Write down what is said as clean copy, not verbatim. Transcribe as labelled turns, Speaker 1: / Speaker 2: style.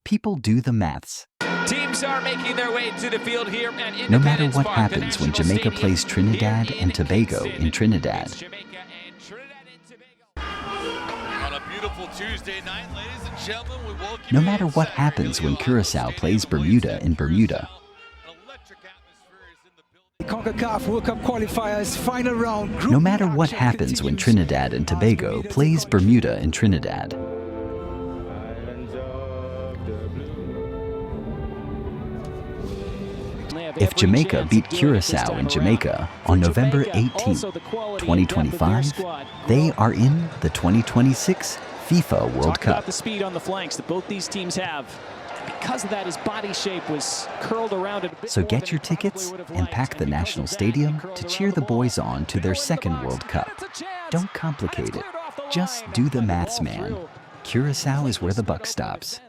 Speaker 1: People do the maths.
Speaker 2: Teams are making their way to the field here at
Speaker 1: No matter what
Speaker 2: Park, the
Speaker 1: happens when
Speaker 2: National
Speaker 1: Jamaica
Speaker 2: Stadium
Speaker 1: plays Trinidad
Speaker 2: here
Speaker 1: and Tobago
Speaker 2: Kingston.
Speaker 1: in Trinidad.
Speaker 2: It's Jamaica and Trinidad and Tobago.
Speaker 3: On a beautiful Tuesday night, ladies and gentlemen, we welcome
Speaker 1: No
Speaker 3: you
Speaker 1: matter what
Speaker 3: inside
Speaker 1: happens when
Speaker 3: Reggae Boyz
Speaker 1: Curacao plays
Speaker 3: Stadium.
Speaker 1: Bermuda in Bermuda.
Speaker 3: An electric atmosphere is in the building.
Speaker 4: CONCACAF World Cup qualifiers final round. Group
Speaker 1: No matter what
Speaker 4: action
Speaker 1: happens when
Speaker 4: continues
Speaker 1: Trinidad and
Speaker 4: as
Speaker 1: Tobago
Speaker 4: Bermuda
Speaker 1: plays
Speaker 4: take on
Speaker 1: Bermuda in Trinidad. If Jamaica beat Curacao in Jamaica on November 18, 2025, they are in the 2026 FIFA World
Speaker 5: Talk about
Speaker 1: Cup.
Speaker 5: the speed on the flanks that both these teams have. Because of that, his body shape was curled around it a bit
Speaker 1: So
Speaker 5: more
Speaker 1: get
Speaker 5: than
Speaker 1: your
Speaker 5: he probably
Speaker 1: tickets
Speaker 5: would have
Speaker 1: and
Speaker 5: liked.
Speaker 1: pack the
Speaker 5: And because
Speaker 1: National
Speaker 5: of that,
Speaker 1: Stadium
Speaker 5: he curled
Speaker 1: to
Speaker 5: around
Speaker 1: cheer the
Speaker 5: the ball.
Speaker 1: boys on to their second World Cup. Don't complicate it. Just do the maths, man. Curacao is where the buck stops.